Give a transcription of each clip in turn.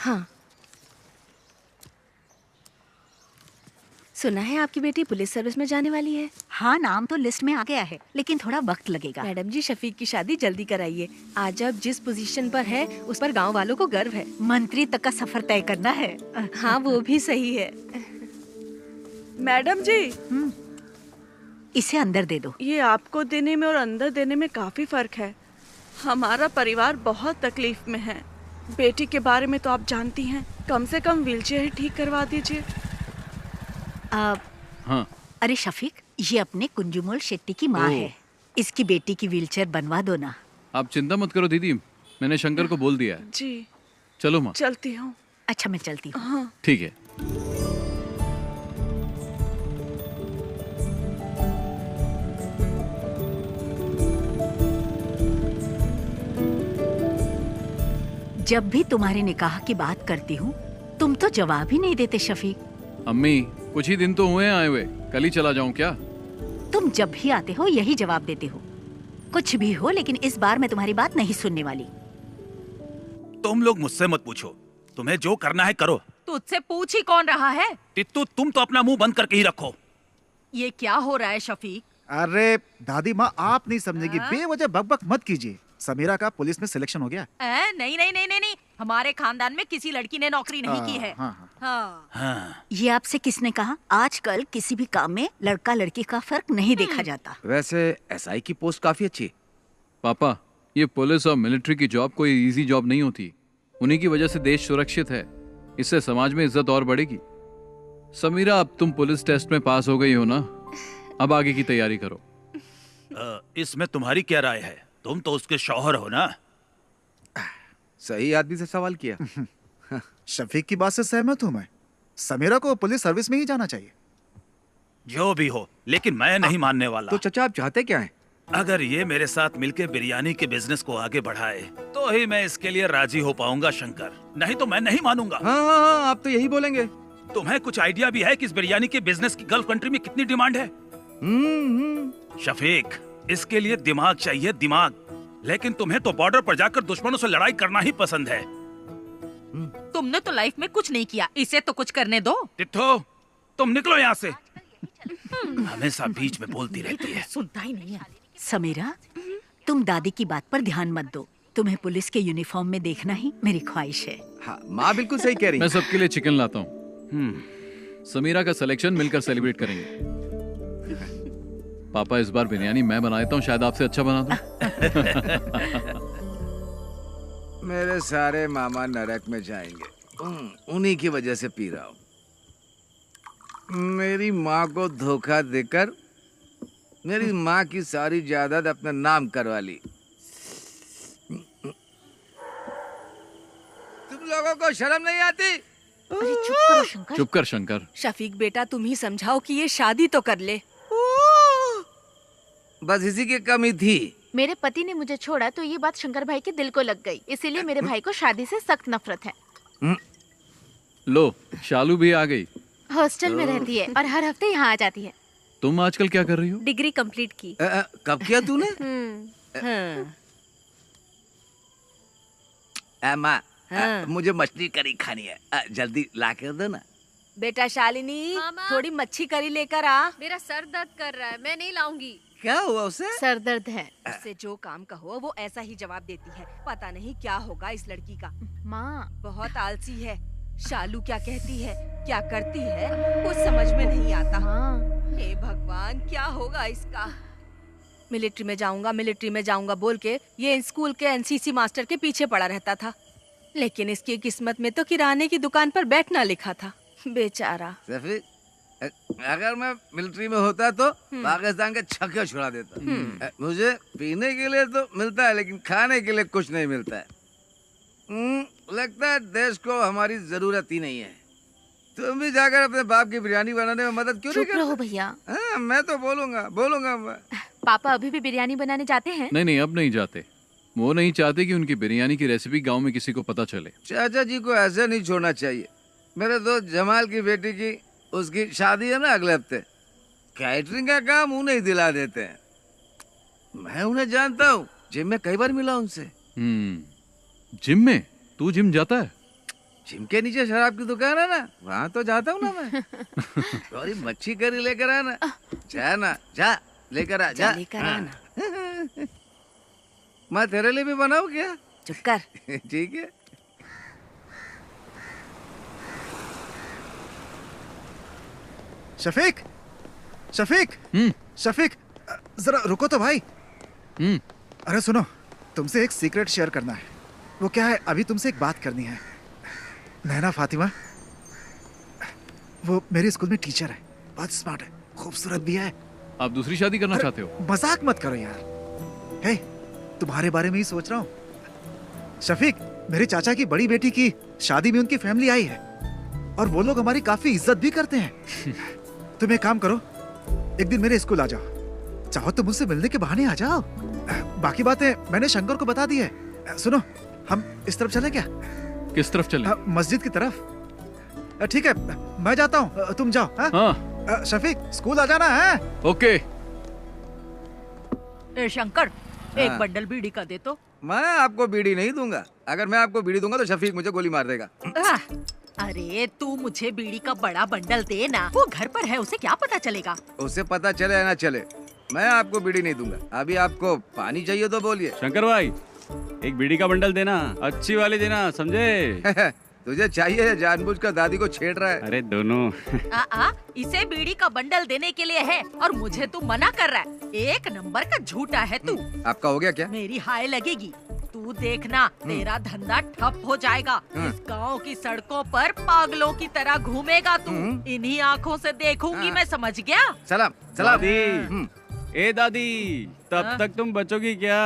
हाँ। सुना है आपकी बेटी पुलिस सर्विस में जाने वाली है। हाँ, नाम तो लिस्ट में आ गया है, लेकिन थोड़ा वक्त लगेगा। मैडम जी, शफीक की शादी जल्दी कराइए। आज अब जिस पोजीशन पर है उस पर गांव वालों को गर्व है। मंत्री तक का सफर तय करना है। हाँ, वो भी सही है। मैडम जी, इसे अंदर दे दो। ये आपको देने में और अंदर देने में काफी फर्क है। हमारा परिवार बहुत तकलीफ में है। बेटी के बारे में तो आप जानती हैं, कम से कम व्हीलचेयर ही ठीक करवा दीजिए। हाँ। अरे शफीक, ये अपने कुंजुमोल शेट्टी की माँ है। इसकी बेटी की व्हीलचेयर बनवा दो ना। आप चिंता मत करो दीदी, मैंने शंकर को बोल दिया है। जी। चलो माँ। चलती हूँ। अच्छा, मैं चलती हूँ। हाँ। ठीक है। जब भी तुम्हारे निकाह की बात करती हूँ, तुम तो जवाब ही नहीं देते शफीक। अम्मी, कुछ ही दिन तो हुए हैं आए हुए, कल ही चला जाऊं क्या? तुम जब भी आते हो यही जवाब देते हो। कुछ भी हो, लेकिन इस बार मैं तुम्हारी बात नहीं सुनने वाली। तुम लोग मुझसे मत पूछो, तुम्हें जो करना है करो। तुझसे पूछ ही कौन रहा है? टिट्टू, तुम तो अपना मुंह बंद करके ही रखो। ये क्या हो रहा है शफीक? अरे दादी माँ, आप नहीं समझेगी, बेवजह बकबक मत कीजिए। समीरा का पुलिस में सिलेक्शन हो गया। नहीं नहीं नहीं नहीं नहीं, हमारे खानदान में किसी लड़की ने नौकरी नहीं की है। हाँ। ये आपसे किसने कहा? आजकल किसी भी काम में लड़का लड़की का फर्क नहीं देखा जाता। वैसे एसआई की पोस्ट काफी अच्छी है। पापा, ये पुलिस और मिलिट्री की जॉब कोई इजी जॉब नहीं होती। उन्हीं की वजह से देश सुरक्षित है। इससे समाज में इज्जत और बढ़ेगी। समीरा, अब तुम पुलिस टेस्ट में पास हो गई हो ना, अब आगे की तैयारी करो। इसमें तुम्हारी क्या राय है? तुम तो उसके शौहर हो ना। सही आदमी से सवाल किया। शफीक की बात से सहमत हूँ मैं। समीरा को पुलिस सर्विस में ही जाना चाहिए। जो भी हो, लेकिन मैं नहीं मानने वाला। तो चचा, आप चाहते क्या हैं? अगर ये मेरे साथ मिलकर बिरयानी के बिजनेस को आगे बढ़ाए तो ही मैं इसके लिए राजी हो पाऊंगा शंकर, नहीं तो मैं नहीं मानूंगा। हाँ, आप तो यही बोलेंगे। तुम्हें कुछ आइडिया भी है कि इस बिरयानी के बिजनेस की गल्फ कंट्री में कितनी डिमांड है? शफीक, इसके लिए दिमाग चाहिए, दिमाग। लेकिन तुम्हें तो बॉर्डर पर जाकर दुश्मनों से लड़ाई करना ही पसंद है। तुमने तो लाइफ में कुछ नहीं किया, इसे तो कुछ करने दो। टिट्टू, तुम निकलो यहाँ से। हमेशा बीच में बोलती रहती है। सुनता ही नहीं है। समीरा, तुम दादी की बात पर ध्यान मत दो। तुम्हें पुलिस के यूनिफॉर्म में देखना ही मेरी ख्वाहिश है। हाँ, माँ बिल्कुल सही कह रही है। मैं सबके लिए चिकन लाता हूँ। समीरा का सिलेक्शन मिलकर सेलिब्रेट करेंगे। पापा, इस बार बिरयानी मैं बना देता हूँ, शायद आपसे अच्छा बना दूं। मेरे सारे मामा नरक में जाएंगे। उन्हीं की वजह से पी रहा हूँ। मेरी माँ को धोखा देकर मेरी माँ की सारी जायदाद अपने नाम करवा ली। तुम लोगों को शर्म नहीं आती? अरे चुप करो शंकर। चुप कर शंकर। शफीक बेटा, तुम ही समझाओ कि ये शादी तो कर ले। बस इसी की कमी थी। मेरे पति ने मुझे छोड़ा तो ये बात शंकर भाई के दिल को लग गई, इसीलिए मेरे भाई को शादी से सख्त नफरत है। लो, शालू भी आ गई। हॉस्टल में रहती है और हर हफ्ते यहाँ आ जाती है। तुम आजकल क्या कर रही हो? डिग्री कंप्लीट की। कब किया तूने? माँ, मुझे मछली करी खानी है, जल्दी ला कर दो ना। बेटा शालिनी, थोड़ी मच्छी करी लेकर आ। मेरा सर दर्द कर रहा है, मैं नहीं लाऊंगी। क्या हुआ उसे? सर दर्द है। उससे जो काम कहो वो ऐसा ही जवाब देती है। पता नहीं क्या होगा इस लड़की का। माँ, बहुत आलसी है। शालू क्या कहती है, क्या करती है, कुछ समझ में नहीं आता। हे भगवान, क्या होगा इसका। मिलिट्री में जाऊंगा बोल के ये स्कूल के एनसीसी मास्टर के पीछे पड़ा रहता था, लेकिन इसकी किस्मत में तो किराने की दुकान पर बैठना लिखा था। बेचारा। अगर मैं मिलिट्री में होता तो पाकिस्तान के छक्के छुड़ा देता। मुझे पीने के लिए तो मिलता है, लेकिन खाने के लिए कुछ नहीं मिलता है। लगता है देश को हमारी जरूरत ही नहीं है। तुम भी जाकर अपने बाप की बिरयानी बनाने में मदद क्यों नहीं करते? चुप रहो भैया। मैं तो बोलूंगा मैं। पापा अभी भी बिरयानी बनाने जाते हैं? नहीं, अब नहीं जाते। वो नहीं चाहते कि उनकी बिरयानी की रेसिपी गांव में किसी को पता चले। चाचा जी को ऐसे नहीं छोड़ना चाहिए। मेरे दोस्त जमाल की बेटी की उसकी शादी है ना अगले हफ्ते। कैटरिंग का काम उन्हें ही दिला देते हैं। मैं उन्हें जानता हूँ, जिम में कई बार मिला उनसे। जिम में? तू जिम जाता है? जिम के नीचे शराब की दुकान है ना, वहाँ तो जाता हूँ ना मैं। थोड़ी मच्छी करी लेकर आना, जा ना, जा लेकर आ, जा लेकर आना। मैं तेरे लिए भी बनाऊँ क्या? चुप कर। ठीक है। शफीक, शफीक, शफीक, जरा रुको तो भाई। अरे सुनो, तुमसे एक सीक्रेट शेयर करना है। वो क्या है, अभी तुमसे एक बात करनी है। नैना फातिमा, वो मेरे स्कूल में टीचर है, बहुत स्मार्ट है, खूबसूरत भी है। आप दूसरी शादी करना चाहते हो? मजाक मत करो यार। हे, तुम्हारे बारे में ही सोच रहा हूँ। शफीक, मेरे चाचा की बड़ी बेटी की शादी में उनकी फैमिली आई है और वो लोग हमारी काफी इज्जत भी करते हैं। तुम एक काम करो, एक दिन मेरे स्कूल आ जाओ, चाहो तो मुझसे मिलने के बहाने आ जाओ। बाकी बातें मैंने शंकर को बता दी है। सुनो, हम इस तरफ चलें क्या? किस तरफ चलें? मस्जिद की तरफ। ठीक है, मैं जाता हूँ, तुम जाओ। हाँ? शफीक, स्कूल आ जाना है। ओके। शंकर, एक बंडल बीड़ी का दे तो। मैं आपको बीड़ी नहीं दूंगा। अगर मैं आपको बीड़ी दूंगा तो शफीक मुझे गोली मार देगा। अरे तू मुझे बीड़ी का बड़ा बंडल दे ना, वो घर पर है, उसे क्या पता चलेगा? उसे पता चले या ना चले, मैं आपको बीड़ी नहीं दूंगा। अभी आपको पानी चाहिए तो बोलिए। शंकर भाई, एक बीड़ी का बंडल देना, अच्छी वाली देना, समझे? तुझे चाहिए या जानबूझकर दादी को छेड़ रहा है? अरे दोनों। इसे बीड़ी का बंडल देने के लिए है और मुझे तू मना कर रहा है। एक नंबर का झूठा है तू। आपका हो गया क्या? मेरी हाय लगेगी, तू देखना, तेरा धंधा ठप हो जाएगा। इस गांव की सड़कों पर पागलों की तरह घूमेगा तू। इन्हीं आँखों से देखूंगी मैं, समझ गया? सलाम सलाम। ए दादी, तब तक तुम बचोगी क्या?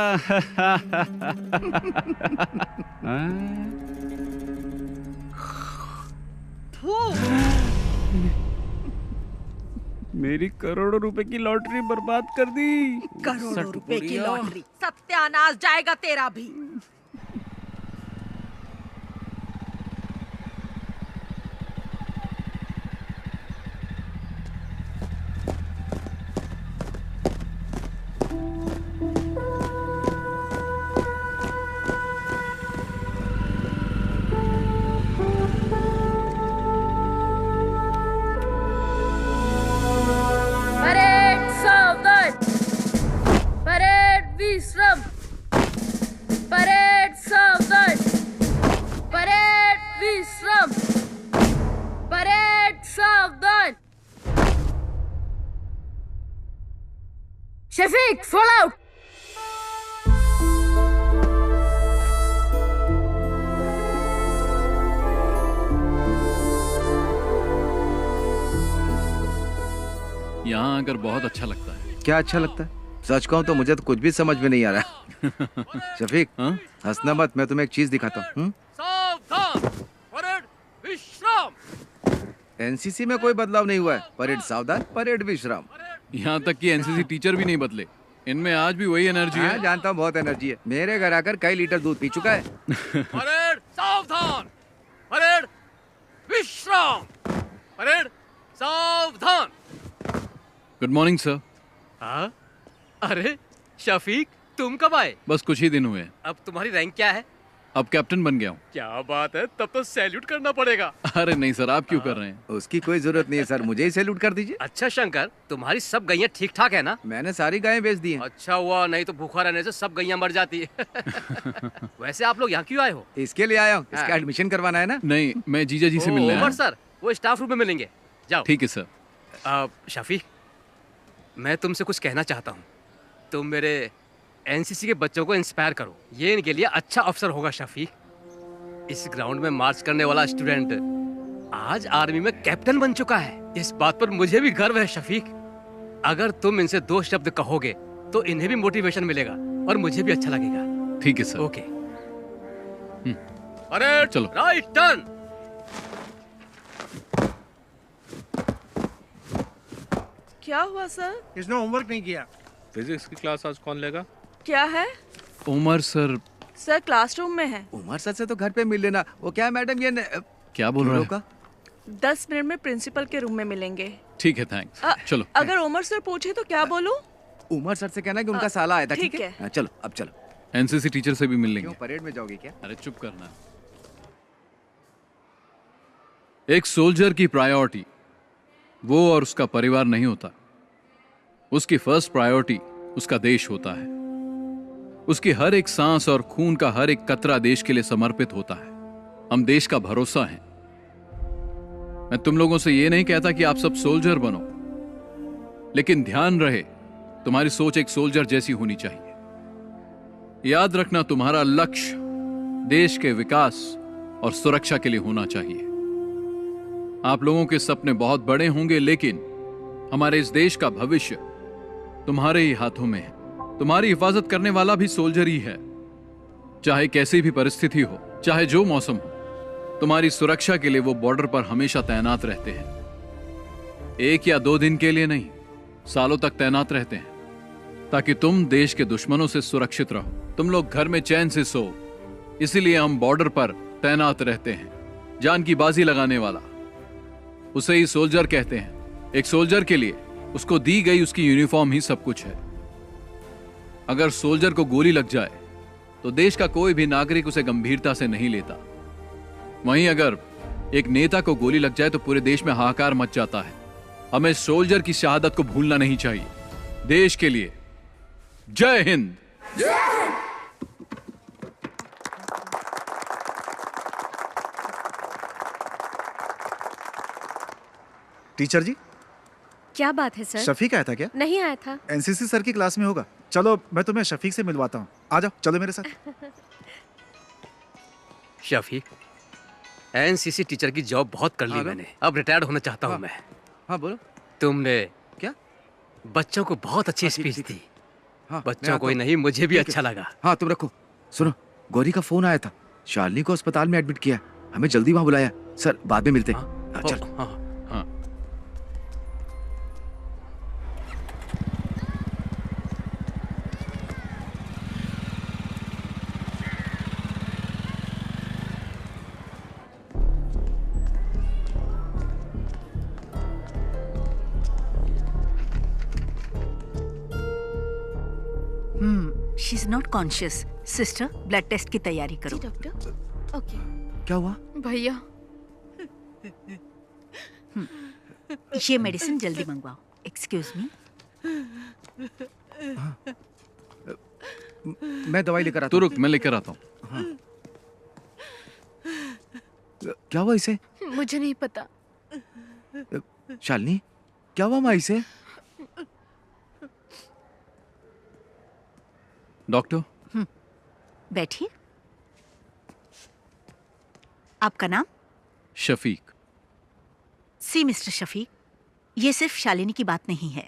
मेरी करोड़ों रुपए की लॉटरी बर्बाद कर दी। करोड़ों रुपए की लॉटरी, सत्यानाश जाएगा तेरा भी। विश्राम, परेड सावधान, परेड विश्राम, परेड सावधान। Shafiq, fall out. यहाँ आकर बहुत अच्छा लगता है। क्या अच्छा लगता है? सच कहूँ तो मुझे तो कुछ भी समझ में नहीं आ रहा। शफीक, हंसना मत, मैं तुम्हें एक चीज दिखाता हूँ। सावधान, परेड विश्राम। एनसीसी में कोई बदलाव नहीं हुआ है। परेड सावधान, परेड विश्राम। यहाँ तक कि एनसीसी टीचर भी नहीं बदले, इनमें आज भी वही एनर्जी है। जानता हूँ, बहुत एनर्जी है। मेरे घर आकर कई लीटर दूध पी चुका है। परेड सावधान, परेड विश्राम, परेड सावधान। Good morning sir. हाँ? अरे शफीक, तुम कब आए? बस कुछ ही दिन हुए हैं। अब तुम्हारी रैंक क्या है? अब कैप्टन बन गया हूँ। क्या बात है, तब तो सैल्यूट करना पड़ेगा। अरे नहीं सर, आप क्यों कर रहे हैं? उसकी कोई जरूरत नहीं है सर, मुझे ही सैल्यूट कर दीजिए। अच्छा शंकर, तुम्हारी सब गैया ठीक ठाक है ना? मैंने सारी गायें बेच दी हैं। अच्छा हुआ, नहीं तो भूखा रहने से सब गैया मर जाती है। वैसे आप लोग यहाँ क्यों आए हो? इसके लिए आया हूँ, इसका एडमिशन करवाना है ना। नहीं, मैं जीजा जी से मिलने आया हूँ। सर, वो स्टाफ रूम में मिलेंगे, जाओ। ठीक है सर। शफीक, मैं तुमसे कुछ कहना चाहता हूँ। तुम मेरे एनसीसी के बच्चों को इंस्पायर करो, ये इनके लिए अच्छा अवसर होगा। शफीक, इस ग्राउंड में मार्च करने वाला स्टूडेंट आज आर्मी में कैप्टन बन चुका है। इस बात पर मुझे भी गर्व है। शफीक, अगर तुम इनसे 2 शब्द कहोगे तो इन्हें भी मोटिवेशन मिलेगा और मुझे भी अच्छा लगेगा। ठीक है सर। ओके। अरे चलो, राइट टर्न। क्या हुआ सर? इसने होमवर्क नहीं किया। फिजिक्स की क्लास आज कौन लेगा? क्या है? उमर सर। सर क्लासरूम में है। उमर सर से तो घर पे मिल लेना। वो क्या मैडम, ये क्या बोल रहे हो? 10 मिनट में प्रिंसिपल के रूम में मिलेंगे। ठीक है, थैंक्स। चलो। अगर उमर सर पूछे तो क्या बोलूं? उमर सर से कहना कि उनका साला आया था। ठीक है। चलो, अब चलो। एनसीसी टीचर से भी मिल लेंगे। क्यों, परेड में जाओगे क्या? अरे चुप करना। एक सोल्जर की प्रायोरिटी वो और उसका परिवार नहीं होता। उसकी फर्स्ट प्रायोरिटी उसका देश होता है। उसकी हर एक सांस और खून का हर एक कतरा देश के लिए समर्पित होता है। हम देश का भरोसा हैं। मैं तुम लोगों से यह नहीं कहता कि आप सब सोल्जर बनो, लेकिन ध्यान रहे तुम्हारी सोच एक सोल्जर जैसी होनी चाहिए। याद रखना तुम्हारा लक्ष्य देश के विकास और सुरक्षा के लिए होना चाहिए। आप लोगों के सपने बहुत बड़े होंगे, लेकिन हमारे इस देश का भविष्य तुम्हारे ही हाथों में है। तुम्हारी हिफाजत करने वाला भी सोल्जर ही है, चाहे कैसी भी परिस्थिति हो, चाहे जो मौसम हो। तुम्हारी सुरक्षा के लिए वो बॉर्डर पर हमेशा तैनात रहते हैं। 1 या 2 दिन के लिए नहीं, सालों तक तैनात रहते हैं, ताकि तुम देश के दुश्मनों से सुरक्षित रहो, तुम लोग घर में चैन से सो। इसीलिए हम बॉर्डर पर तैनात रहते हैं। जान की बाजी लगाने वाला, उसे ही सोल्जर कहते हैं। एक सोल्जर के लिए उसको दी गई उसकी यूनिफॉर्म ही सब कुछ है। अगर सोल्जर को गोली लग जाए तो देश का कोई भी नागरिक उसे गंभीरता से नहीं लेता। वहीं अगर एक नेता को गोली लग जाए तो पूरे देश में हाहाकार मच जाता है। हमें सोल्जर की शहादत को भूलना नहीं चाहिए। देश के लिए जय हिंद। टीचर जी, क्या बात है सर? शफीक आया था क्या? नहीं आया था। एनसीसी सर की क्लास में होगा। चलो मैं तुम्हें शफीक से मिलवाता हूँ। आ जाओ, चलो मेरे साथ। शफीक, एनसीसी टीचर की जॉब बहुत कर ली मैंने, अब रिटायर्ड होना चाहता हूँ मैं। हाँ बोलो। तुमने क्या बच्चों को बहुत अच्छी स्पीच दी। हाँ, बच्चों को ही नहीं, मुझे भी अच्छा लगा। हाँ तुम रखो। सुनो, गौरी का फोन आया था। शालिनी को अस्पताल में एडमिट किया, हमें जल्दी वहां बुलाया। सर बाद में मिलते हैं। चल। हाँ। She is not conscious. Sister, blood test की तैयारी करो। जी डॉक्टर। ओके। क्या हुआ? भैया, ये मेडिसिन जल्दी मंगवाओ। Excuse me. मैं दवाई लेकर आता तू हूँ। रुक, मैं लेकर आता हूँ। हाँ। क्या हुआ इसे? मुझे नहीं पता। शालिनी, क्या हुआ माँ इसे? डॉक्टर। बैठिए। आपका नाम? शफीक। सी मिस्टर शफीक, ये सिर्फ शालिनी की बात नहीं है।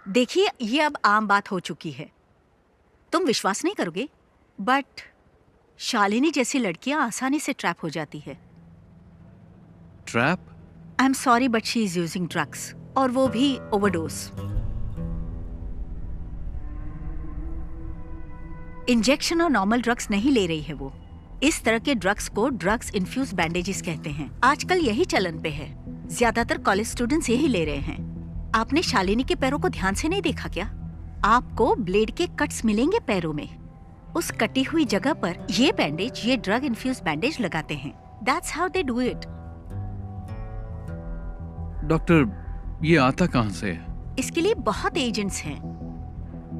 देखिए, ये अब आम बात हो चुकी है। तुम विश्वास नहीं करोगे, बट शालिनी जैसी लड़कियां आसानी से ट्रैप हो जाती है। Trap? I am sorry but she is using drugs, और वो भी ओवरडोज। इंजेक्शन और नॉर्मल ड्रग्स नहीं ले रही है वो। इस तरह के ड्रग्स को ड्रग्स इन्फ्यूज बैंडेजेस कहते हैं। आजकल यही चलन पे है। ज्यादातर कॉलेज स्टूडेंट्स यही ले रहे हैं। आपने शालिनी के पैरों को ध्यान से नहीं देखा क्या? आपको ब्लेड के कट्स मिलेंगे पैरों में। उस कटी हुई जगह पर ये बैंडेज, ये ड्रग इन्फ्यूज बैंडेज लगाते हैं। That's how they do it. Doctor, ये आता कहाँ से है? इसके लिए बहुत एजेंट्स हैं।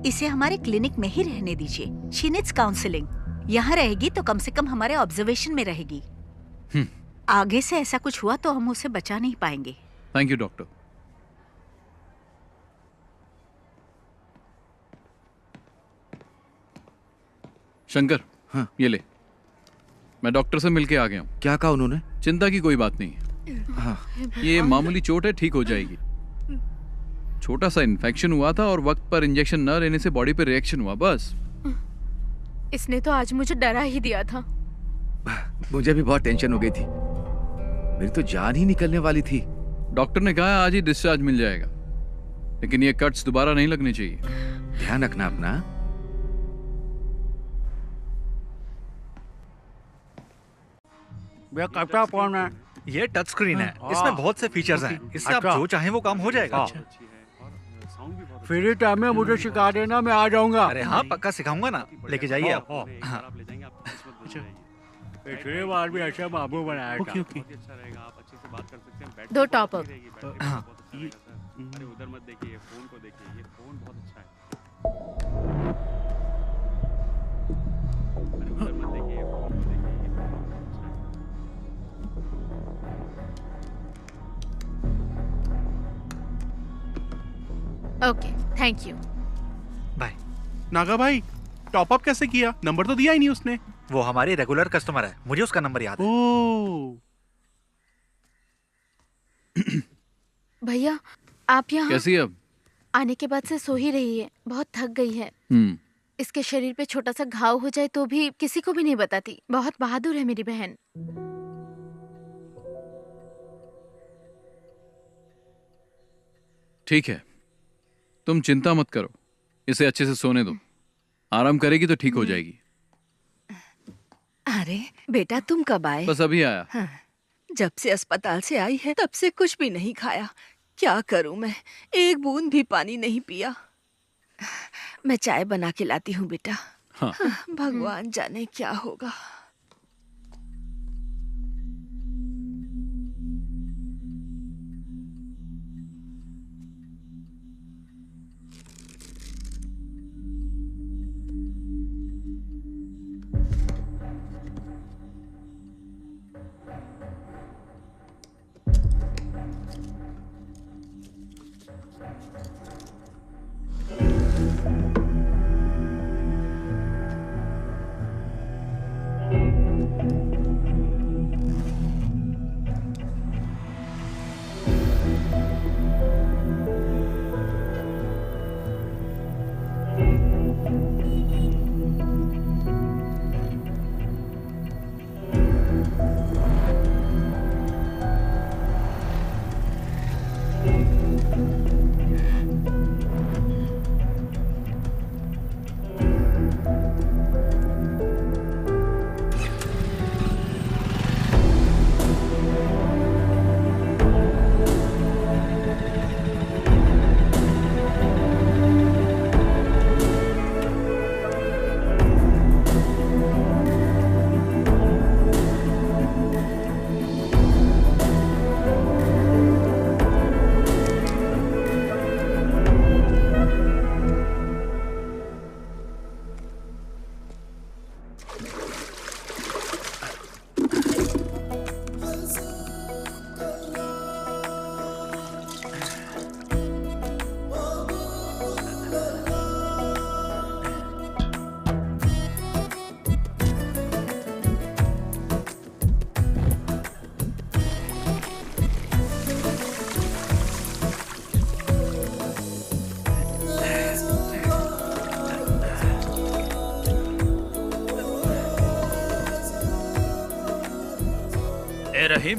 इसे हमारे क्लिनिक में ही रहने दीजिए। She needs counselling. यहाँ रहेगी तो कम से कम हमारे ऑब्जर्वेशन में रहेगी। आगे से ऐसा कुछ हुआ तो हम उसे बचा नहीं पाएंगे। Thank you doctor. शंकर, हाँ। ये ले। मैं डॉक्टर से मिलके आ गया हूँ। क्या कहा उन्होंने? चिंता की कोई बात नहीं है। हाँ। ये मामूली चोट है, ठीक हो जाएगी। छोटा सा इन्फेक्शन हुआ था और वक्त पर इंजेक्शन न लेने से बॉडी पे रिएक्शन हुआ, बस। इसने तो आज मुझे डरा ही दिया था। मुझे भी बहुत टेंशन हो गई थी। मेरी तो जान ही निकलने वाली थी। डॉक्टर ने कहा आज ही डिस्चार्ज मिल जाएगा, लेकिन ये कट्स दोबारा नहीं लगने चाहिए। ध्यान रखना अपना। भैया कैमरा फोन है। ये टच स्क्रीन है, इसमें बहुत से फीचर्स हैं। इससे आप जो चाहें वो काम हो जाएगा। फ्री टाइम में मुझे सिखा देना, मैं आ जाऊंगा। अरे हाँ, पक्का सिखाऊंगा ना। लेके जाइए आप। पिछली बार भी अच्छा बाबू बनाया था। Okay, okay. बहुत अच्छा रहेगा, आप अच्छे से बात कर सकते हैं। 2 टॉप अप। हाँ। अरे उधर मत देखिए, फोन को देखिए, ये फोन बहुत अच्छा है। अरे उधर मत देखिए, ये फोन को देखिए, ये फोन बहुत अच्छा है। Okay, thank you. Bye. Naga भाई, टॉप अप कैसे किया? नंबर तो दिया ही नहीं उसने। वो हमारी रेगुलर कस्टमर है, मुझे उसका नंबर याद है। ओह। भैया आप यहाँ कैसी है अब? आने के बाद से सो ही रही है, बहुत थक गई है। इसके शरीर पे छोटा सा घाव हो जाए तो भी किसी को भी नहीं बताती। बहुत बहादुर है मेरी बहन। ठीक है, तुम चिंता मत करो, इसे अच्छे से सोने दो। आराम करेगी तो ठीक हो जाएगी। अरे बेटा, तुम कब आए? बस अभी आया। हाँ, जब से अस्पताल से आई है तब से कुछ भी नहीं खाया। क्या करूं मैं, एक बूंद भी पानी नहीं पिया। मैं चाय बना के लाती हूँ बेटा। हाँ। भगवान जाने क्या होगा। ए रहीम,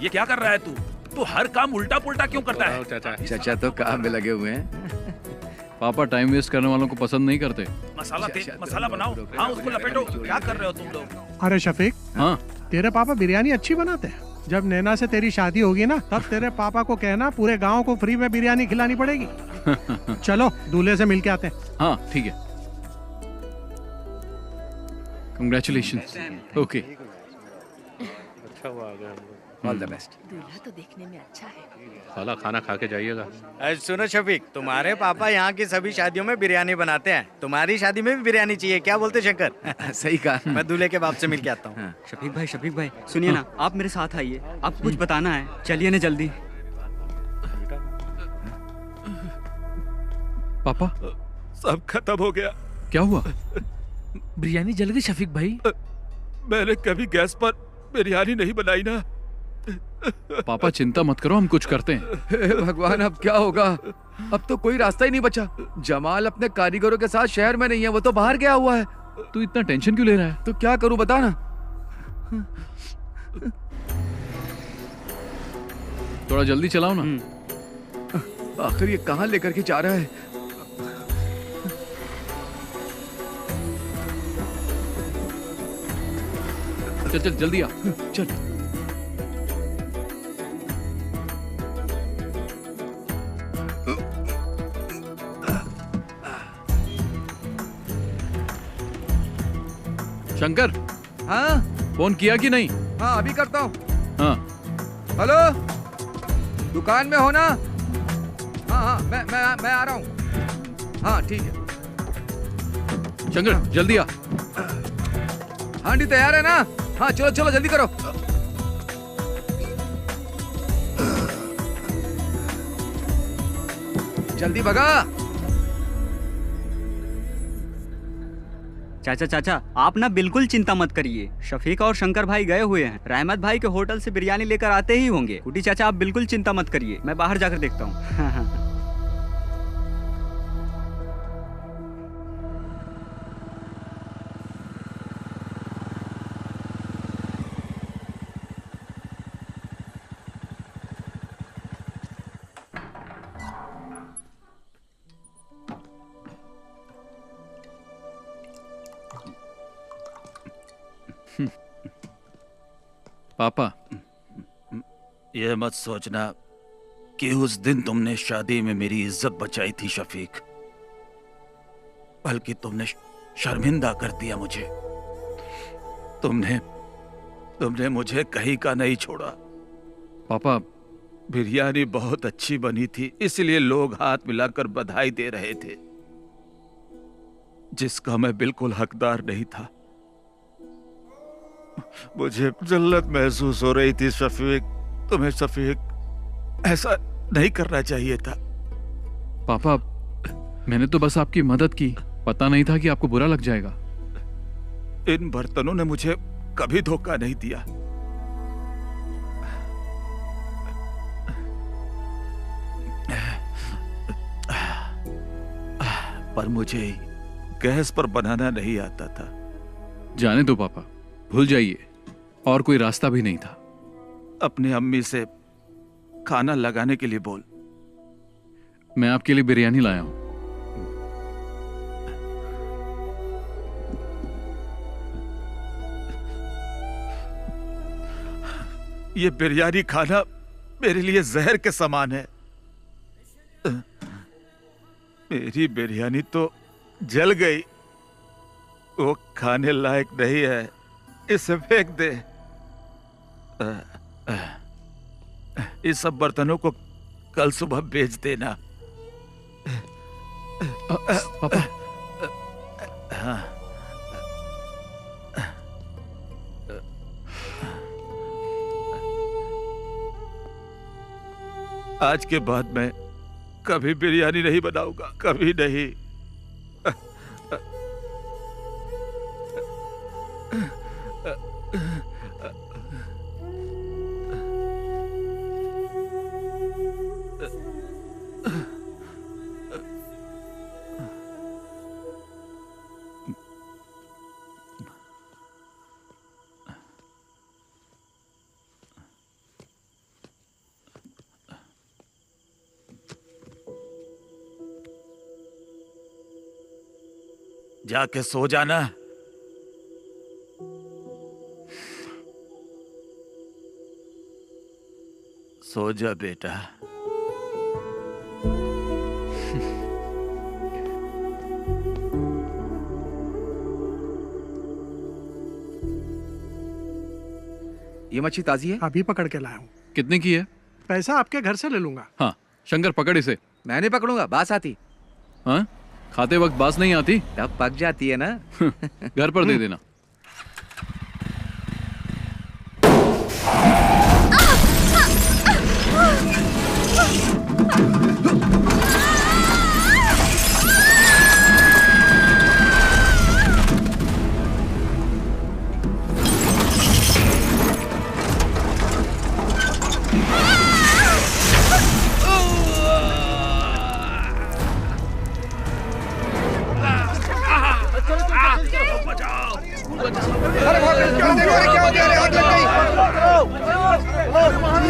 ये क्या कर रहा है तू? तू हर काम उल्टा पुल्टा क्यों करता है? चाचा तो काम में लगे हुए हैं। पापा टाइम वेस्ट करने वालों को पसंद नहीं करते। मसाला बनाओ। हाँ, उसको लपेटो। क्या कर रहे हो तुम लोग? अरे शफीक, हाँ, तेरे पापा बिरयानी अच्छी बनाते हैं। जब नैना से तेरी शादी होगी ना, तब तेरे पापा को कहना पूरे गांव को फ्री में बिरयानी खिलानी पड़ेगी। चलो दूल्हे से मिलके आते हैं। हाँ ठीक है। कंग्रेचुलेशन। ओके, अच्छा हुआ आ गए हम लोग। All the best. दूल्हा तो देखने में अच्छा है। साला खाना खा के जाइएगा। सुनो शफीक, तुम्हारे पापा यहाँ की सभी शादियों में बिरयानी बनाते हैं, तुम्हारी शादी में भी बिरयानी चाहिए। क्या बोलते शंकर? सही कहा। मैं दूल्हे के बाप से मिल के आता हूँ। शफीक भाई सुनिए ना, आप मेरे साथ आइए, आपको कुछ बताना है। चलिए ना जल्दी। पापा सब खत्म हो गया। क्या हुआ? बिरयानी जल गई शफीक भाई। मैंने कभी गैस पर बिरयानी नहीं बनाई ना। पापा चिंता मत करो, हम कुछ करते हैं। हे भगवान, अब क्या होगा? अब तो कोई रास्ता ही नहीं बचा। जमाल अपने कारीगरों के साथ शहर में नहीं है, वो तो बाहर गया हुआ है। तू इतना टेंशन क्यों ले रहा है? तो क्या करूं बता ना। थोड़ा जल्दी चलाओ ना। आखिर ये कहाँ लेकर के जा रहा है? चल चल जल्दी आ, चल। शंकर, हाँ फोन किया कि नहीं? हाँ अभी करता हूँ। हाँ हेलो, दुकान में हो ना? हाँ हाँ मैं आ रहा हूँ। हाँ ठीक है। शंकर जल्दी आ। हांडी तैयार है ना? हाँ चलो चलो जल्दी करो। जल्दी भगा। चाचा चाचा, आप ना बिल्कुल चिंता मत करिए। शफीक और शंकर भाई गए हुए हैं, रहमत भाई के होटल से बिरयानी लेकर आते ही होंगे। कुटी चाचा आप बिल्कुल चिंता मत करिए, मैं बाहर जाकर देखता हूँ। पापा, यह मत सोचना कि उस दिन तुमने शादी में मेरी इज्जत बचाई थी शफीक, बल्कि तुमने शर्मिंदा कर दिया मुझे। तुमने मुझे कहीं का नहीं छोड़ा। पापा, बिरयानी बहुत अच्छी बनी थी, इसलिए लोग हाथ मिलाकर बधाई दे रहे थे, जिसका मैं बिल्कुल हकदार नहीं था। मुझे जल्लत महसूस हो रही थी शफीक। तुम्हें शफीक ऐसा नहीं करना चाहिए था। पापा, मैंने तो बस आपकी मदद की, पता नहीं था कि आपको बुरा लग जाएगा। इन बर्तनों ने मुझे कभी धोखा नहीं दिया। पर मुझे गैस पर बनाना नहीं आता था। जाने दो पापा, भूल जाइए, और कोई रास्ता भी नहीं था। अपनी अम्मी से खाना लगाने के लिए बोल। मैं आपके लिए बिरयानी लाया हूं। ये बिरयानी खाना मेरे लिए जहर के समान है। मेरी बिरयानी तो जल गई, वो खाने लायक नहीं है, इसे फेंक दे। इस सब बर्तनों को कल सुबह बेच देना। पापा। हाँ। आज के बाद मैं कभी बिरयानी नहीं बनाऊंगा, कभी नहीं। जाके सो जाना। सो जा बेटा। ये मच्छी ताजी है? अभी पकड़ के लाया हूँ। कितने की है? पैसा आपके घर से ले लूंगा। हाँ, शंकर पकड़ इसे। मैं नहीं पकड़ूंगा, बास आती। हाँ? खाते वक्त बास नहीं आती? तब पक जाती है ना। घर पर दे देना।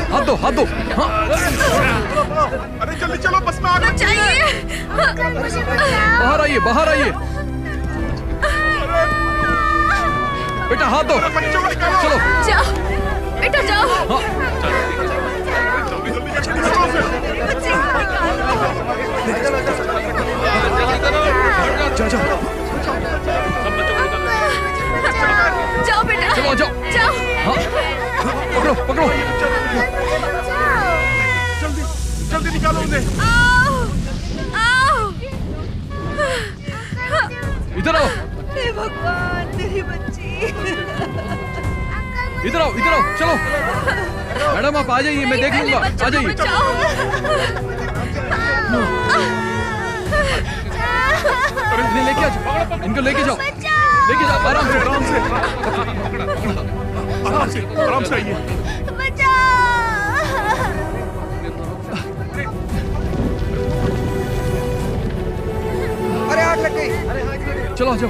हाथ दो, हाथ दो। अरे जल्दी चलो, बस में आग लग गई है। बाहर आइए, बाहर आइए। बेटा हाथ दो। चलो जाओ बेटा जाओ। जाओ जाओ बेटा, चलो जाओ। जाओ। इधर आओ, हे भगवान, मेरी बच्ची। इधर आओ, चलो। मैडम आप आ जाइए, मैं देख लूंगा। आ जाइए। इन्हें लेके आ जाओ, इनको लेके जाओ, आराम से आइए। अरे आग लग गई। चलो आ जाओ।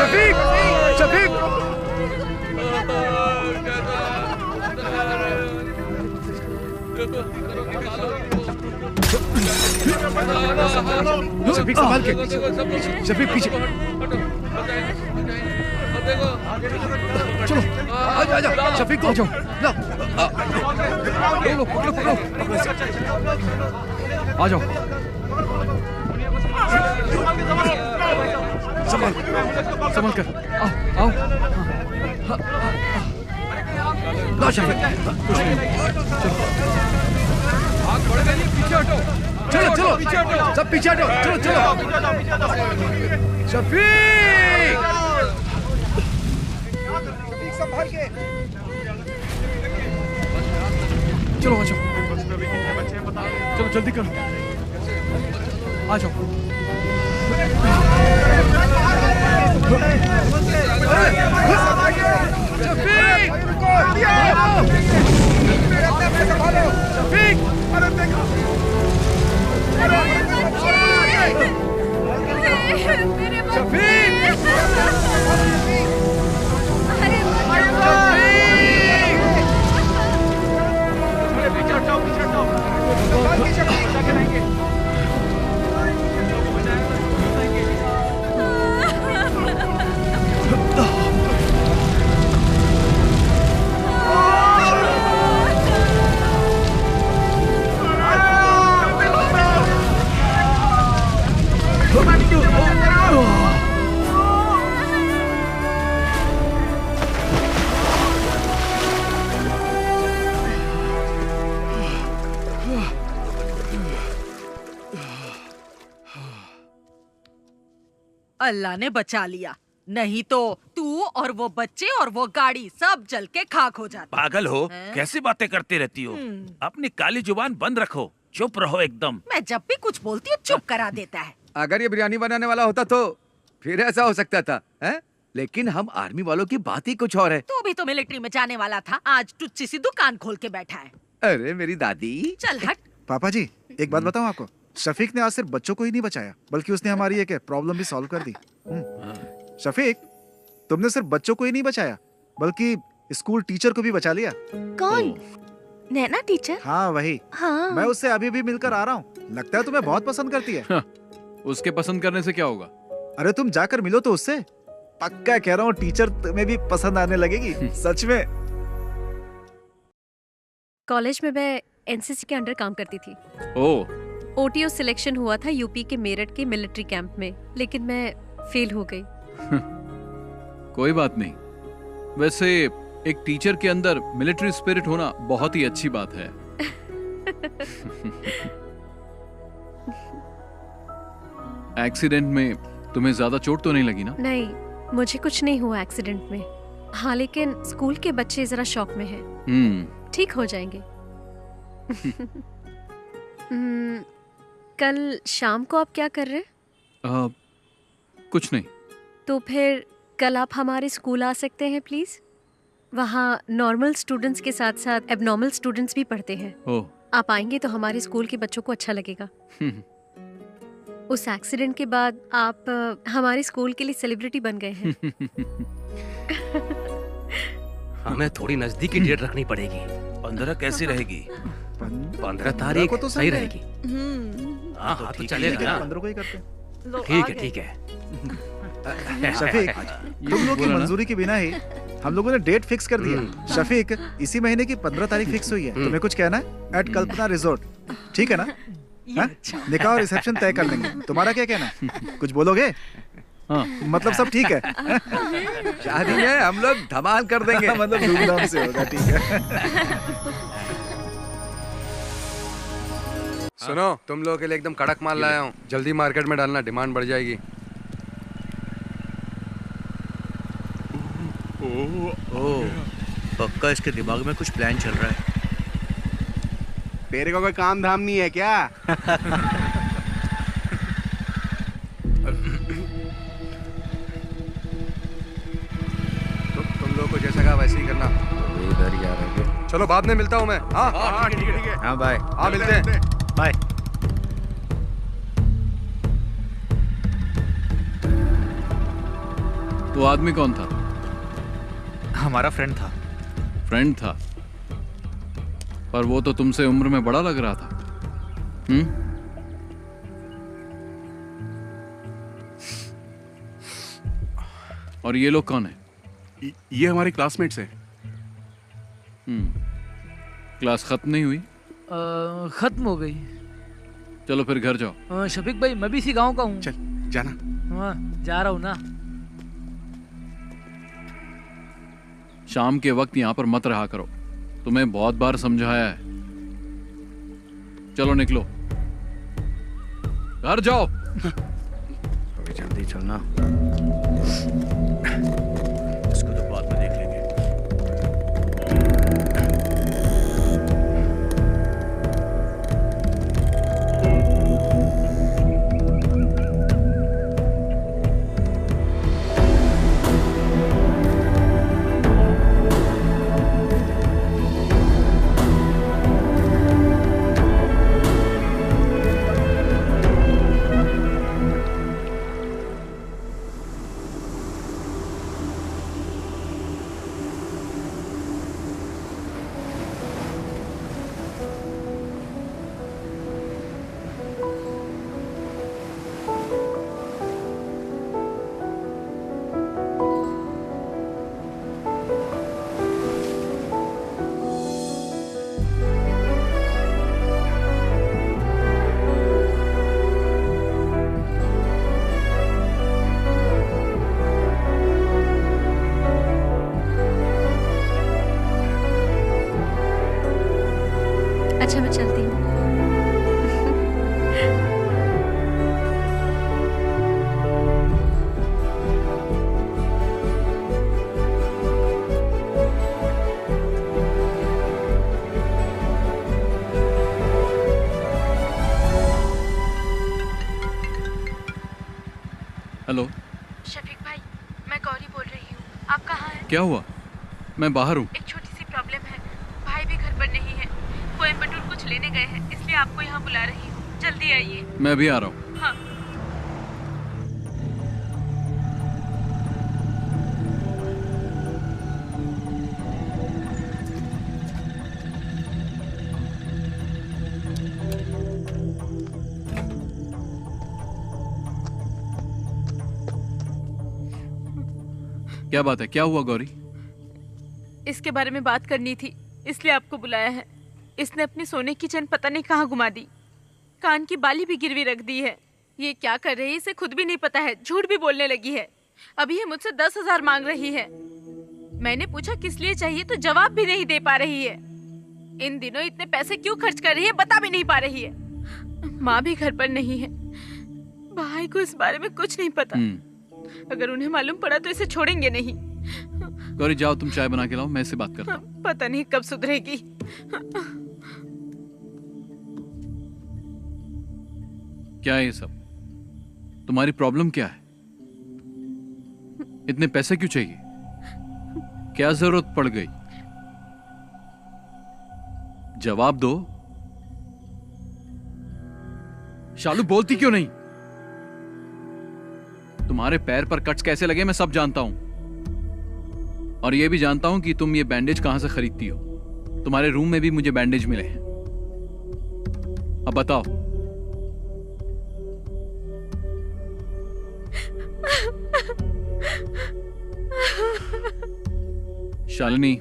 शफीक, शफीक। शफीक संभाल के। शफीक पीछे। चलो आजा। शफीक को जाओ। पकड़ो। आ जाओ। संभाल कर। आओ। ला शफीक। कुछ नहीं। आग बढ़ गई, पीछे हटो। चलो सब पीछे हटो। चलो शफीक संभाल के। चलो आ जाओ। चलो जल्दी करो। आ जाओ। अल्लाह ने बचा लिया, नहीं तो तू और वो बच्चे और वो गाड़ी सब जल के खाक हो जाते। पागल हो, हैं? कैसी बातें करती रहती हो? अपनी काली जुबान बंद रखो, चुप रहो एकदम। मैं जब भी कुछ बोलती हूँ चुप करा देता है। अगर ये बिरयानी बनाने वाला होता तो फिर ऐसा हो सकता था, हैं? लेकिन हम आर्मी वालों की बात ही कुछ और है। तू भी तो मिलिट्री में जाने वाला था, आज टुच्ची सी दुकान खोल के बैठा है। अरे मेरी दादी। चल हट। पापा जी एक बात बताऊं आपको, शफीक ने आज सिर्फ बच्चों को ही नहीं बचाया बल्कि उसने हमारी एक प्रॉब्लम भी सॉल्व कर दी। शफीक, तुमने सिर्फ बच्चों को ही नहीं बचाया बल्कि स्कूल टीचर को भी बचा लिया। कौन? नैना टीचर? हाँ वही। हाँ। मैं उससे अभी भी मिलकर आ रहा हूँ, लगता है तुम्हें बहुत पसंद करती है। उसके पसंद करने से क्या होगा? अरे तुम जाकर मिलो तो उससे, पक्का कह रहा हूँ टीचर तुम्हें भी पसंद आने लगेगी। सच में। कॉलेज में मैं एनसीसी के अंडर काम करती थी। ओह। ओटीओ सिलेक्शन हुआ था यूपी के मेरठ के मिलिट्री कैंप में, लेकिन मैं फेल हो गई। कोई बात नहीं। वैसे एक टीचर के अंदर मिलिट्री स्पिरिट होना बहुत ही अच्छी बात है। एक्सीडेंट में तुम्हें ज्यादा चोट तो नहीं लगी ना? नहीं, मुझे कुछ नहीं हुआ एक्सीडेंट में। हाँ, लेकिन स्कूल के बच्चे जरा शॉक में हैं। ठीक हो जाएंगे। कल शाम को आप क्या कर रहे हैं? कुछ नहीं। तो फिर कल आप हमारे स्कूल आ सकते हैं प्लीज? वहाँ नॉर्मल स्टूडेंट्स के साथ साथ एबनॉर्मल स्टूडेंट्स भी पढ़ते हैं। ओह। आप आएंगे तो हमारे स्कूल के बच्चों को अच्छा लगेगा। उस एक्सीडेंट के बाद आप हमारे स्कूल के लिए सेलिब्रिटी बन गए हैं। हमें थोड़ी नजदीकी डेट रखनी पड़ेगी। 15 कैसी रहेगी? 15 तारीख तो सही रहेगी। हाँ तो हाँ, तो ठीक चलेगा ना? 15 को ही करते हैं। ठीक है ठीक है। शफीक, तुम लोग की मंजूरी के बिना ही हम लोगों ने डेट फिक्स कर दिया। शफीक, इसी महीने की 15 तारीख फिक्स हुई है। तुम्हें कुछ कहना है? एट कल्पना रिजॉर्ट, ठीक है ना? हाँ? निकाह और रिसेप्शन तय कर लेंगे। तुम्हारा क्या कहना है? कुछ बोलोगे? हाँ। मतलब सब ठीक है? शादी में हम लोग धमाल कर देंगे। मतलब धूमधाम से होगा, ठीक है। सुनो, तुम लोगों के लिए एकदम कड़क माल लाया हूँ, जल्दी मार्केट में डालना, डिमांड बढ़ जाएगी। ओह, पक्का इसके दिमाग में कुछ प्लान चल रहा है। तेरे को कोई काम धाम नहीं है क्या? तुम लोगों को जैसा कहा वैसे ही करना। इधर ही आ रहे हैं। चलो बाद में मिलता हूँ मैं। हाँ ठीक है। हाँ बाय। हाँ मिलते हैं। बाय। वो आदमी कौन था? हमारा फ्रेंड था। फ्रेंड था, पर वो तो तुमसे उम्र में बड़ा लग रहा था। और ये लोग कौन है? ये हमारे क्लासमेट्स हैं। क्लास खत्म नहीं हुई? खत्म हो गई। चलो फिर घर जाओ। शफीक भाई, मैं भी इसी गांव का हूँ। चल जाना। हाँ, जा रहा हूँ ना। शाम के वक्त यहाँ पर मत रहा करो, तुम्हें बहुत बार समझाया है। चलो निकलो, घर जाओ। अभी जल्दी चलना, इसको तो बाद में देख लेंगे। अच्छा, मैं चलती हूँ। हेलो शफीक भाई, मैं गौरी बोल रही हूँ। आप कहाँ हैं? क्या हुआ? मैं बाहर हूँ। एक छोटी सी प्रॉब्लम है, भाई भी घर पर नहीं है। कोयम्बटूर कुछ लेने गए हैं, इसलिए आपको यहाँ बुला रही हूँ। जल्दी आइए। मैं भी आ रहा हूँ। हाँ। क्या बात है? क्या हुआ गौरी? इसके बारे में बात करनी थी, इसलिए आपको बुलाया है। इसने अपनी सोने की चेन पता नहीं कहाँ घुमा दी, कान की बाली भी गिरवी रख दी है। ये क्या कर रही है इसे खुद भी नहीं पता है, झूठ भी बोलने लगी है। अभी ये मुझसे 10,000 मांग रही है। मैंने पूछा किस लिए चाहिए तो जवाब भी नहीं दे पा रही है। इन दिनों इतने पैसे क्यों खर्च कर रही है बता भी नहीं पा रही है। माँ भी घर पर नहीं है, भाई को इस बारे में कुछ नहीं पता। अगर उन्हें मालूम पड़ा तो इसे छोड़ेंगे नहीं। गौरी जाओ, तुम चाय बना के लाओ, मैं इससे बात करता हूँ। पता नहीं कब सुधरेगी। क्या है ये सब? तुम्हारी प्रॉब्लम क्या है? इतने पैसे क्यों चाहिए? क्या जरूरत पड़ गई? जवाब दो। शालू बोलती क्यों नहीं? तुम्हारे पैर पर कट्स कैसे लगे मैं सब जानता हूं, और यह भी जानता हूं कि तुम ये बैंडेज कहां से खरीदती हो। तुम्हारे रूम में भी मुझे बैंडेज मिले हैं। अब बताओ। शालिनी,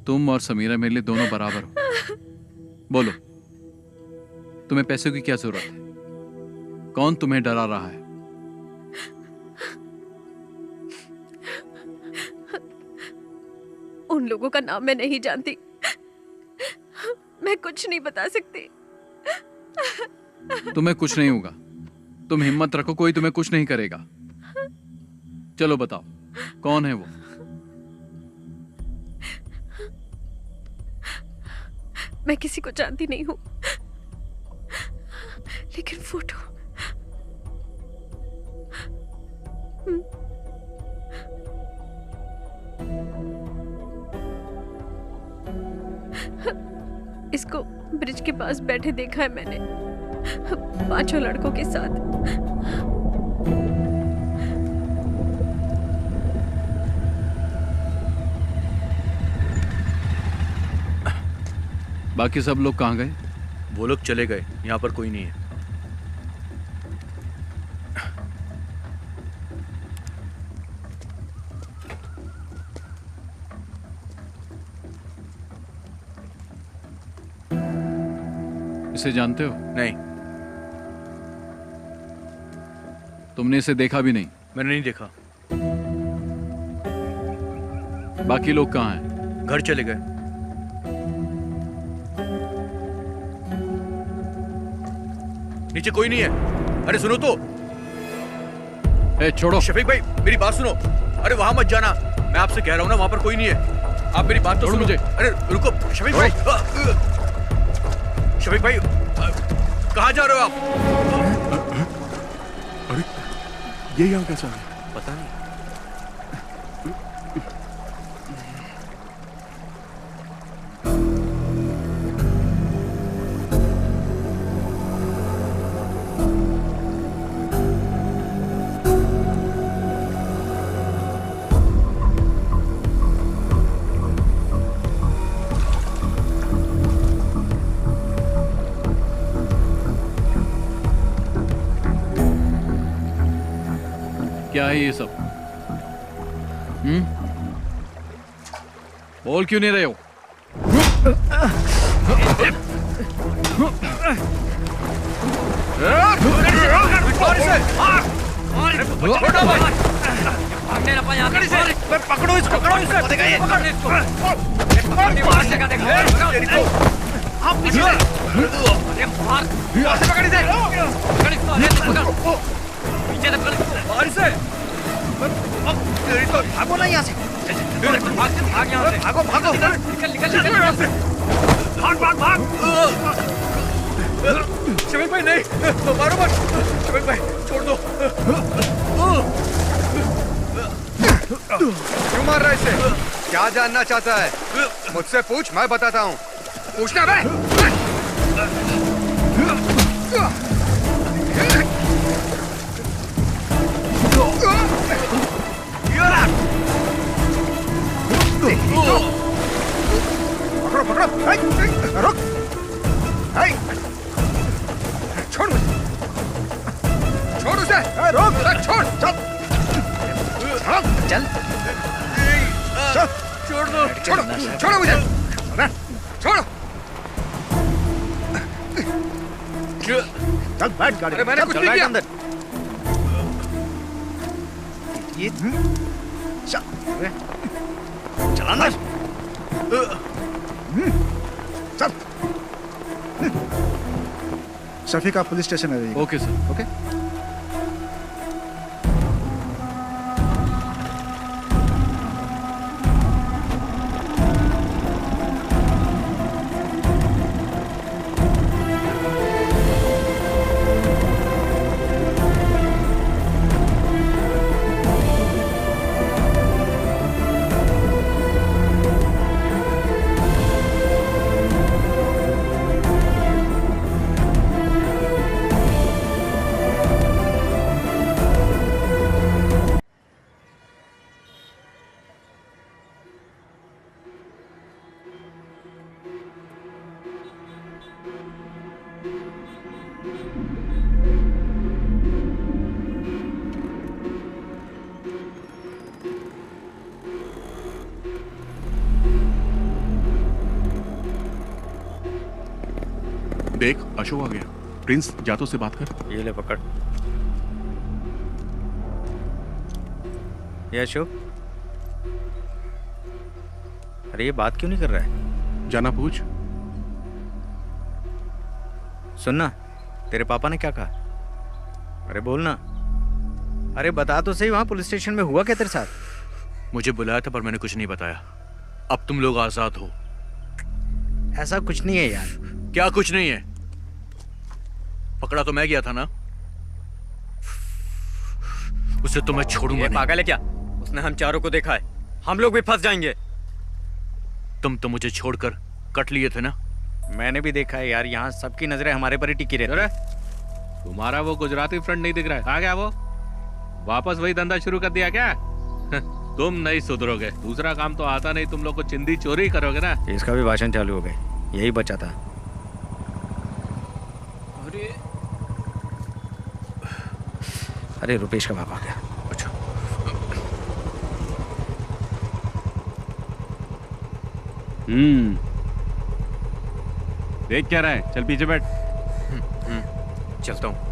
तुम और समीरा मेरे लिए दोनों बराबर हो। बोलो, तुम्हें पैसों की क्या जरूरत है? कौन तुम्हें डरा रहा है? उन लोगों का नाम मैं नहीं जानती, मैं कुछ नहीं बता सकती। तुम्हें कुछ नहीं होगा, तुम हिम्मत रखो, कोई तुम्हें कुछ नहीं करेगा। चलो बताओ, कौन है वो? मैं किसी को जानती नहीं हूँ, लेकिन फोटो इसको ब्रिज के पास बैठे देखा है मैंने, 5 लड़कों के साथ। बाकी सब लोग कहाँ गए? वो लोग चले गए, यहाँ पर कोई नहीं है। इसे जानते हो? नहीं। तुमने इसे देखा भी नहीं? मैंने नहीं देखा। बाकी लोग कहाँ हैं? घर चले गए। नीचे कोई नहीं है। अरे सुनो तो। छोड़ो। शफीक भाई मेरी बात सुनो। अरे वहां मत जाना, मैं आपसे कह रहा हूँ ना, वहां पर कोई नहीं है। आप मेरी बात तो सुनो मुझे। अरे रुको शफीक भाई। शफीक भाई कहाँ जा रहे हो आप? अरे ये यहाँ कैसा है? पता नहीं। क्या है ये सब? बोल क्यों नहीं रहे हो? पकड़ो इसको, पकड़ो भागो ना यहाँ से। भाग यहाँ से। भागो भागो। निकल यहाँ से। भाग भाग भाग। शफीक भाई नहीं, मारो मत। शफीक भाई छोड़ दो। क्यों मार रहा है इसे? क्या जानना चाहता है? मुझसे पूछ, मैं बताता हूँ। पूछना बे। पकड़ो पकड़ो। रुक। छोड़ मुझे। छोड़ उसे। रोक। छोड़। चल। चल। छोड़ दो। छोड़ो। छोड़ो मुझे। छोड़ो। चल बैठ गाड़ी। अरे मैंने कुछ नहीं किया। अंदर। ये चलाना। चल। शफीक आप पुलिस स्टेशन आ जाइए। Okay sir. ओके। देख अशोक आ गया। प्रिंस जा तो से बात कर। ये ले पकड़। ये अशोक, अरे ये बात क्यों नहीं कर रहा है? जाना पूछ। सुनना, तेरे पापा ने क्या कहा? अरे बोलना। अरे बता तो सही, वहां पुलिस स्टेशन में हुआ क्या तेरे साथ? मुझे बुलाया था पर मैंने कुछ नहीं बताया। अब तुम लोग आजाद हो। ऐसा कुछ नहीं है यार। क्या कुछ नहीं है? पकड़ा तो मैं गया था ना, उसे तो मैं छोड़ूंगा नहीं। पागल है क्या? उसने हम चारों को देखा है, हम लोग भी फंस जाएंगे। तुम तो मुझे छोड़कर कट लिए थे ना। मैंने भी देखा है यार, यहाँ सबकी नजरें हमारे पर ही टिकी रहती है। तुम्हारा वो गुजराती फ्रेंड नहीं दिख रहा है? आ गया वो? वापस वही धंधा शुरू कर दिया क्या? तुम नहीं सुधरोगे। दूसरा काम तो आता नहीं, तुम लोग को चिंदी चोरी करोगे ना। इसका भी भाषण चालू हो गए, यही बचा था। अरे रुपेश का बाप आ गया। अच्छा। देख क्या रहा है? चल पीछे बैठ। चलता हूँ।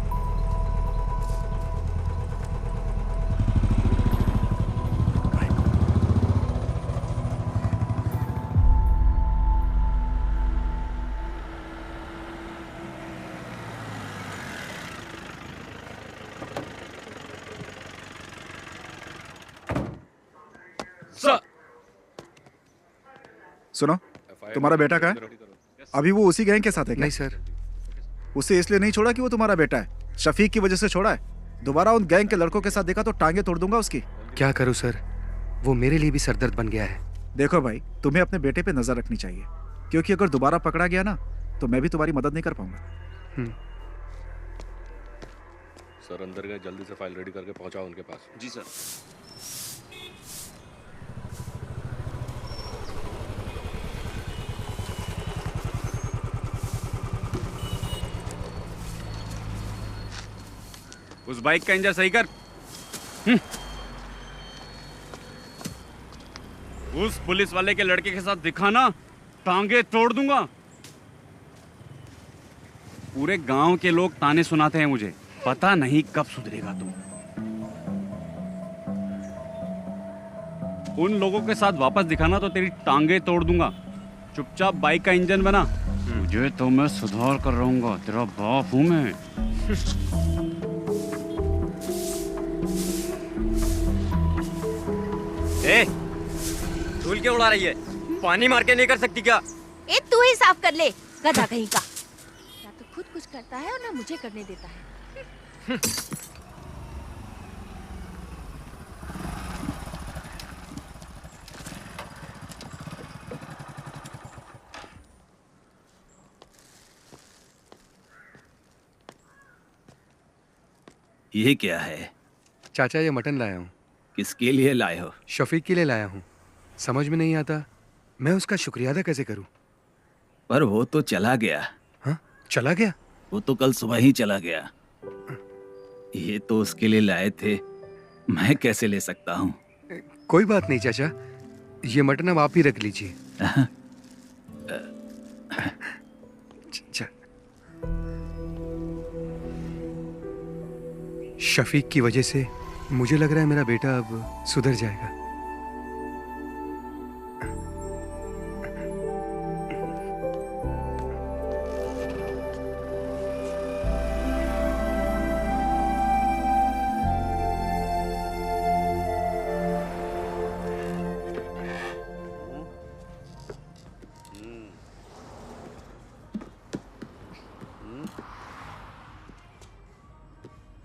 सुनो, तुम्हारा बेटा कहाँ है? अभी वो उसी गैंग के साथ है क्या? नहीं सर। उसे इसलिए नहीं छोड़ा कि वो तुम्हारा बेटा है, शफीक की वजह से छोड़ा है। दोबारा उन गैंग के लड़कों के साथ देखा तो टांगे तोड़ दूंगा उसकी। क्या करूं सर, वो मेरे लिए भी सरदर्द बन गया है। देखो भाई, तुम्हें अपने बेटे पे नजर रखनी चाहिए, क्योंकि अगर दोबारा पकड़ा गया ना तो मैं भी तुम्हारी मदद नहीं कर पाऊंगा। सर अंदर गए, जल्दी से फाइल रेडी करके पहुंचाओ उनके पास। जी सर। उस बाइक का इंजन सही कर। उस पुलिस वाले के लड़के के साथ दिखाना, टांगे तोड़ दूंगा। पूरे गांव के लोग ताने सुनाते हैं मुझे, पता नहीं कब सुधरेगा तू। उन लोगों के साथ वापस दिखाना तो तेरी टांगे तोड़ दूंगा। चुपचाप बाइक का इंजन बना, तुझे तो मैं सुधार कर रहूंगा। तेरा बाप हूं मैं। ए, धूल क्यों उड़ा रही है? पानी मार के नहीं कर सकती क्या? ए तू ही साफ कर ले, गधा कहीं का। ना तो खुद कुछ करता है और ना मुझे करने देता है। ये क्या है? चाचा ये मटन लाया हूँ। किसके लिए लाए हो? शफीक के लिए लाया हूँ। समझ में नहीं आता मैं उसका शुक्रिया अदा कैसे करूँ। पर वो तो चला गया। हाँ, चला गया? वो तो कल सुबह ही चला गया। ये तो उसके लिए लाए थे, मैं कैसे ले सकता हूँ? कोई बात नहीं चाचा, ये मटन अब आप ही रख लीजिए। शफीक की वजह से मुझे लग रहा है मेरा बेटा अब सुधर जाएगा।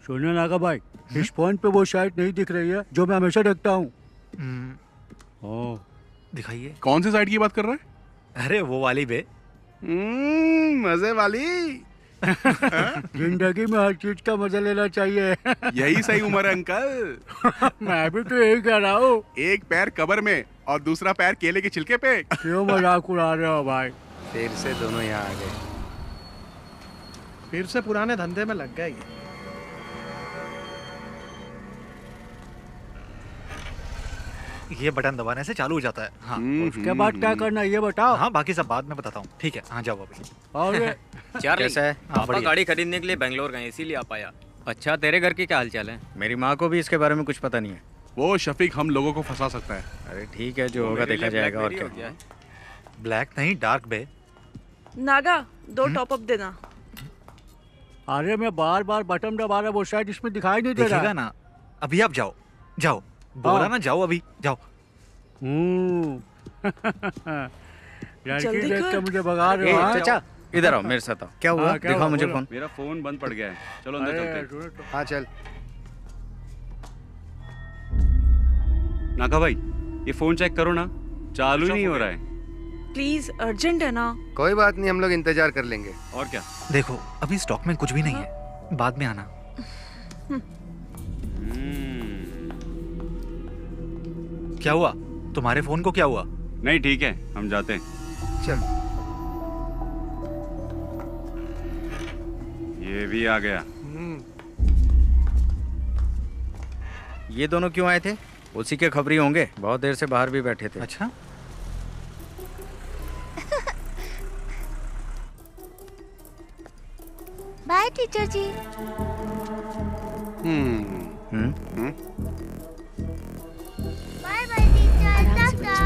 सुनिए नागा भाई, इस पॉइंट पे वो साइट नहीं दिख रही है जो मैं हमेशा देखता हूँ। दिखाइए। कौन सी साइड की बात कर रहा है? अरे वो वाली बे। मजे वाली। जिंदगी में हर चीज का मजा लेना चाहिए। यही सही उम्र है अंकल। मैं भी तो यही कह रहा हूँ। एक पैर कब्र में और दूसरा पैर केले के छिलके पे। क्यों मजाक उड़ा रहे हो भाई? फिर से दोनों यहाँ आ गए। फिर से पुराने धंधे में लग गए। ये बटन दबाने से चालू हो जाता है। हाँ। उसके बाद क्या करना है ये बताओ। हाँ बाकी सब बाद में बताता हूँ। ठीक है, हाँ जाओ अभी। चार्ली, कैसा है? हाँ, पापा बढ़िया। गाड़ी खरीदने के लिए बेंगलोर गए इसीलिए आ पाया। अच्छा, तेरे घर की क्या हालचाल है? मेरी माँ को भी इसके बारे में कुछ पता नहीं है। वो शफीक हम लोगों को फंसा सकता है। अरे ठीक है, जो होगा देखा जाएगा। और क्या? ब्लैक नहीं, डार्क बे। नागा 2 टॉप अप देना। अरे मैं बार बार बटन दबा रहा, वो शायद इसमें दिखाई नहीं दे रहा। देखेगा ना। अभी आप जाओ, जाओ। बोला ना जाओ, अभी जाओ। लड़की देख के मुझे भगा रहे हो। चाचा इधर आओ, मेरे साथ आओ। क्या हुआ? दिखाओ मुझे फोन। मेरा फोन बंद पड़ गया है, चलो अंदर चलते हैं। हाँ चल। नागा भाई, ये फोन चेक करो ना, चालू ही नहीं हो रहा है। प्लीज, अर्जेंट है ना। कोई बात नहीं, हम लोग इंतजार कर लेंगे। और क्या? देखो अभी स्टॉक में कुछ भी नहीं है, बाद में आना। क्या हुआ? तुम्हारे फोन को क्या हुआ? नहीं ठीक है, हम जाते हैं। चल। ये भी आ गया। ये दोनों क्यों आए थे? उसी के खबरी होंगे, बहुत देर से बाहर भी बैठे थे। अच्छा। Bye teacher ji. Bye bye teacher, tata.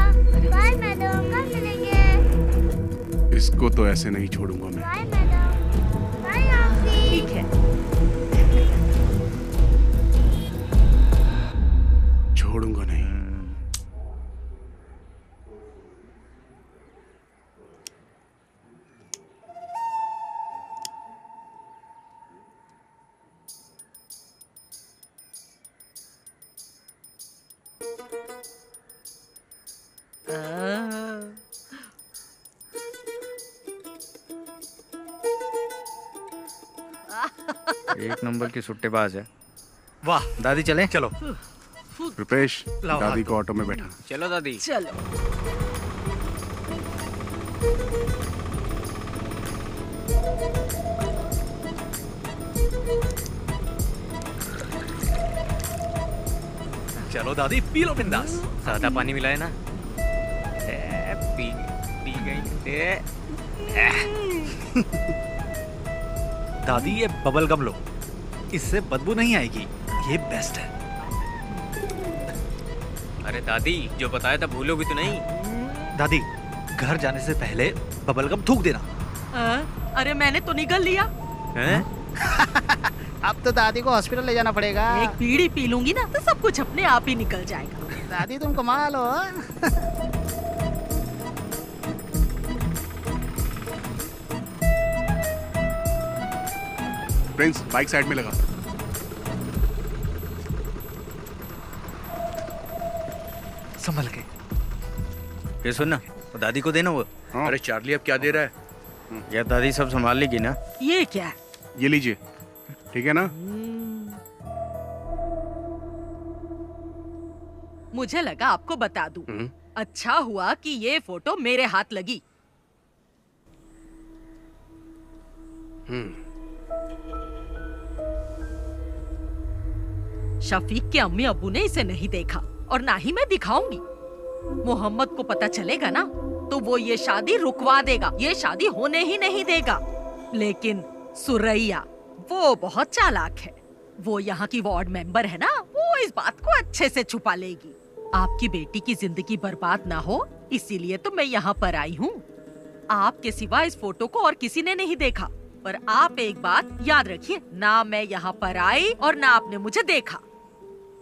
Bye madam, कब मिलेंगे? इसको तो ऐसे नहीं छोड़ूंगा मैं। Bye madam. Bye aunty. ठीक है। छोड़ूंगा नहीं। एक नंबर की सुट्टेबाज है। वाह दादी चले? चलो। रुपेश, लाओ दादी हाथ। को ऑटो में बैठा। चलो दादी। चलो। चलो दादी, पी लो बिंदास। सादा पानी मिलाए ना। पी गई। दादी ये बबल गम लो, इससे बदबू नहीं आएगी, ये बेस्ट है। अरे दादी, जो बताया था भूलोगी तो नहीं? दादी घर जाने से पहले बबल गम थूक देना। अरे मैंने तो निगल लिया। अब तो दादी को हॉस्पिटल ले जाना पड़ेगा। एक बीड़ी पी लूंगी ना तो सब कुछ अपने आप ही निकल जाएगा। दादी तुम कमाल हो। प्रिंस, बाइक साइड में लगा। संभल के। ये सुन ना, वो दादी को देना वो। अरे चार्ली अब क्या दे रहा है? यार दादी सब संभाल लेगी ना। ये क्या है? ये लीजिए, ठीक है ना? मुझे लगा आपको बता दूं। अच्छा हुआ कि ये फोटो मेरे हाथ लगी। शफीक के अम्मी अब्बू ने इसे नहीं देखा और ना ही मैं दिखाऊंगी। मोहम्मद को पता चलेगा ना तो वो ये शादी रुकवा देगा, ये शादी होने ही नहीं देगा। लेकिन सुरैया वो बहुत चालाक है। वो यहाँ की वार्ड मेंबर है ना, वो इस बात को अच्छे से छुपा लेगी। आपकी बेटी की जिंदगी बर्बाद ना हो इसीलिए तो मैं यहाँ पर आई हूँ। आपके सिवा इस फोटो को और किसी ने नहीं देखा। पर आप एक बात याद रखिए, ना मैं यहाँ पर आई और ना आपने मुझे देखा।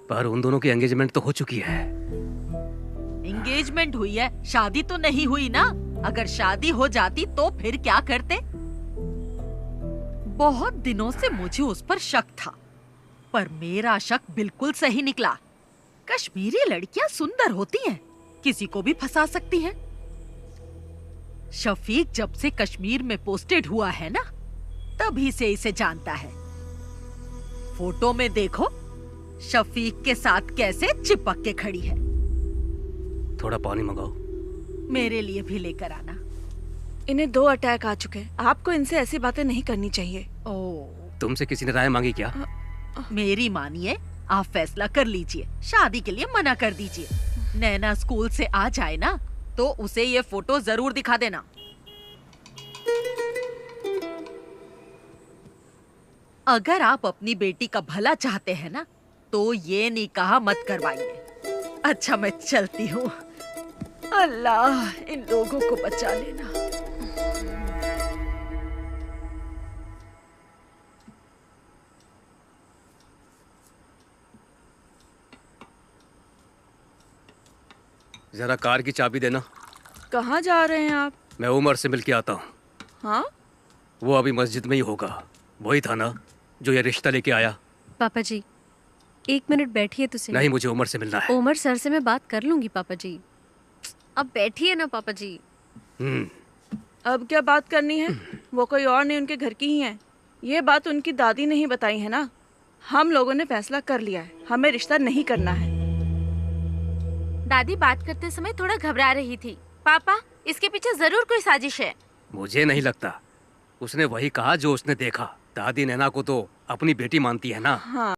पर उन दोनों की एंगेजमेंट तो हो चुकी है। एंगेजमेंट हुई है, शादी तो नहीं हुई ना। अगर शादी हो जाती तो फिर क्या करते? बहुत दिनों से मुझे उस पर शक था, पर मेरा शक बिल्कुल सही निकला। कश्मीरी लड़कियां सुंदर होती हैं, किसी को भी फंसा सकती हैं। शफीक जब से कश्मीर में पोस्टेड हुआ है ना, तभी से इसे जानता है। फोटो में देखो शफीक के साथ कैसे चिपक के खड़ी है। थोड़ा पानी मंगाओ। मेरे लिए भी लेकर आना। इन्हें 2 अटैक आ चुके हैं। आपको इनसे ऐसी बातें नहीं करनी चाहिए। तुमसे किसी ने राय मांगी क्या? मेरी मानिए, आप फैसला कर लीजिए। शादी के लिए मना कर दीजिए। नैना स्कूल से आ जाए ना तो उसे ये फोटो जरूर दिखा देना। अगर आप अपनी बेटी का भला चाहते हैं ना तो ये निकाह मत करवाइए। अच्छा मैं चलती हूँ। अल्लाह इन लोगों को बचा लेना। जरा कार की चाबी देना। कहाँ जा रहे हैं आप? मैं उमर से मिल के आता हूँ। हाँ? वो अभी मस्जिद में ही होगा। वही था ना जो ये रिश्ता लेके आया। पापा जी 1 मिनट बैठिए तो सही। नहीं, मुझे उमर से मिलना है। उमर सर से मैं बात कर लूंगी पापा जी। अब बैठिए ना पापा जी। अब क्या बात करनी है? वो कोई और नहीं, उनके घर की ही है। ये बात उनकी दादी ने ही बताई है ना। हम लोगों ने फैसला कर लिया है, हमें रिश्ता नहीं करना है। दादी बात करते समय थोड़ा घबरा रही थी। पापा इसके पीछे जरूर कोई साजिश है। मुझे नहीं लगता। उसने वही कहा जो उसने देखा। दादी नैना को तो अपनी बेटी मानती है ना। हाँ।